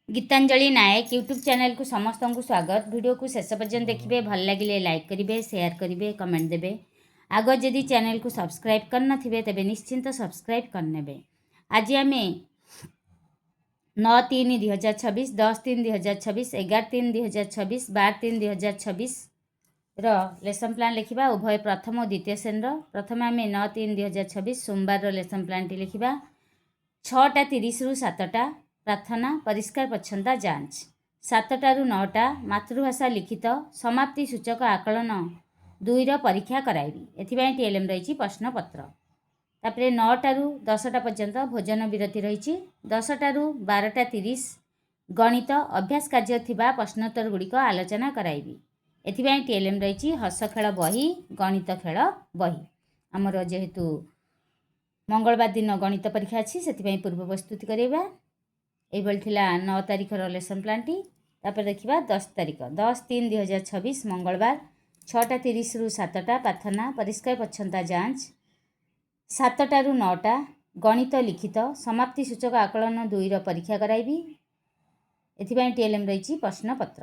गीतांजलि नायक YouTube channel को समस्त को स्वागत। वीडियो को शेष पर्यंत देखिए, भल लगे लाइक करेंगे, शेयर करेंगे, कमेंट देवे। आग जदि चैनल को सब्सक्राइब करना तेज निश्चिंत सब्सक्राइब करने। आज आम 9/3/2026, 10/3/2026, 11/3/2026, 12/3/2026 लेसन प्लान लिखा। उभय प्रथम और द्वितीय श्रेणी। प्रथम आम 9/3/2026 सोमवार लेसन प्लान टी लिखा। 6:30 ରୁ 7ଟା प्रार्थना परिष्कार परिच्छन्नता जांच। 7ଟା ରୁ 9ଟା मातृभाषा लिखित समाप्ति सूचक आकलन 2 परीक्षा कराइबी। एथिपाई टीएलएम रही प्रश्नपत्र। तापरे 9ଟା ରୁ 10ଟା पर्यंत भोजन विरति रही। 10ଟା ରୁ 12:30 गणित अभ्यास कार्य थिबा प्रश्नोत्तर गुड़िक आलोचना कराइबी। एथिपाई टीएलएम रही हस खेल बही, गणित खेल बही। आमर जेहेतु मंगलवार दिन गणित परीक्षा अच्छी से पूर्व प्रस्तुति करवा। ये थिला 9 तारिखर लेसन प्लान टी। तापर देखिबा 10 तारिख 10/3/2026 मंगलवार 6:30 ରୁ 7ଟା प्रार्थना परिष्कार परिच्छन्नता जांच। 7ଟା ରୁ 9ଟା गणित लिखित समाप्ति सूचक आकलन 2 परीक्षा कराइबी। एथिपाई टीएलएम रही प्रश्नपत्र।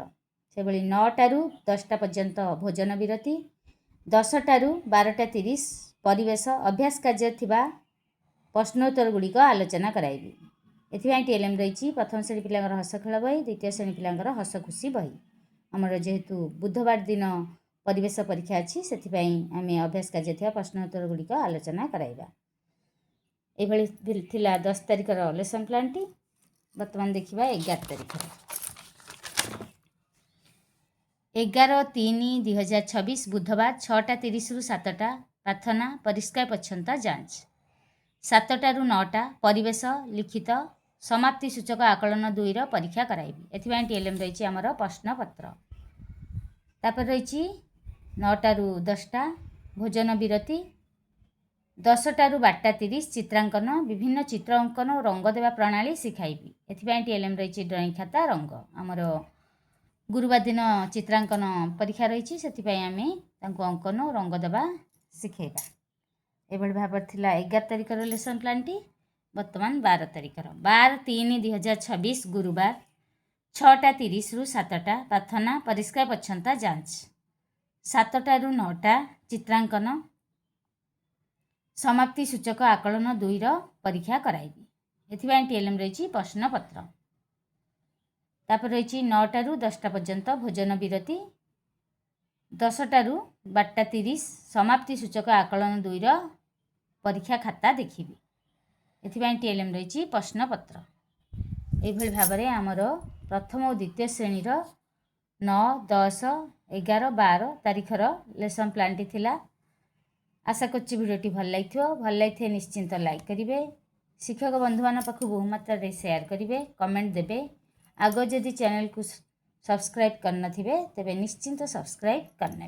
से भली 9ଟା ରୁ 10ଟା पर्यंत भोजन विरति। 10ଟା ରୁ 12:30 परिवेश अभ्यास कार्य थिबा प्रश्नोत्तर गुड़िक आलोचना कराइबी। एथिपाई टीएलएम रही प्रथम श्रेणी पिलांकर हस खेल बही, द्वितीय श्रेणी पिलांकर हस खुशी बही। आमर जेहेतु बुधवार दिन परिवेश परीक्षा अच्छी से आम अभ्यास कार्य थिबा प्रश्नोत्तर गुड़िक आलोचना कराइबा। ये थिला 10 तारिखर लेसन प्लान टी। बर्तमान देखिबा 11 तारिखर। 11/3/2026 बुधवार 6:30 ରୁ 7ଟା प्रार्थना परिष्कार परिच्छन्नता जांच। 7ଟା ରୁ 9ଟା परिवेश लिखित समाप्ति सूचक आकलन 2 परीक्षा कराइबी। एथिपाई टीएलएम रही आमर प्रश्नपत्र। तापर रही 9ଟା ରୁ 10ଟା भोजन विरति। 10ଟା ରୁ 12:30 चित्रांकन विभिन्न चित्र अंकन और रंग देवा प्रणाली शिखाइबी। एथिपाई टीएलएम रही ड्रॉइंग खाता रंग। आमर गुरुवार दिन चित्रांकन परीक्षा रही से आम अंकन और रंग देवा शिखेबा। एभली भाव थिला 11 तारिखर लेसन प्लान टी। वर्तमान 12 तारिखर 12/3/2026 गुरुवार 6:30 ରୁ 7ଟା प्रार्थना परिष्कार परिच्छन्नता जांच। 7ଟା ରୁ 9ଟା चित्रांकन समाप्ति सूचक आकलन 2 परीक्षा कराइबी। एथिपाई टीएलएम रही प्रश्नपत्र। तापर रही 9ଟା ରୁ 10ଟା पर्यंत भोजन विरति। 10ଟା ରୁ 12:30 समाप्ति सूचक आकलन 2 परीक्षा खाता देखिबी। एथिपाई टीएलएम रही प्रश्नपत्र। एभली भाव में आमर प्रथम और द्वितीय श्रेणीर 9, 10, 11, 12 तारिखर लेसन प्लान टी थिला। आशा करछि भिडियोटी भल लगे निश्चिंत लाइक करेंगे। शिक्षक बंधु मान पाखु बहु मात्रा शेयर करेंगे, कमेंट देवे। आग जदि चैनल को सब्सक्राइब करना तेबे निश्चिंत सब्सक्राइब करने।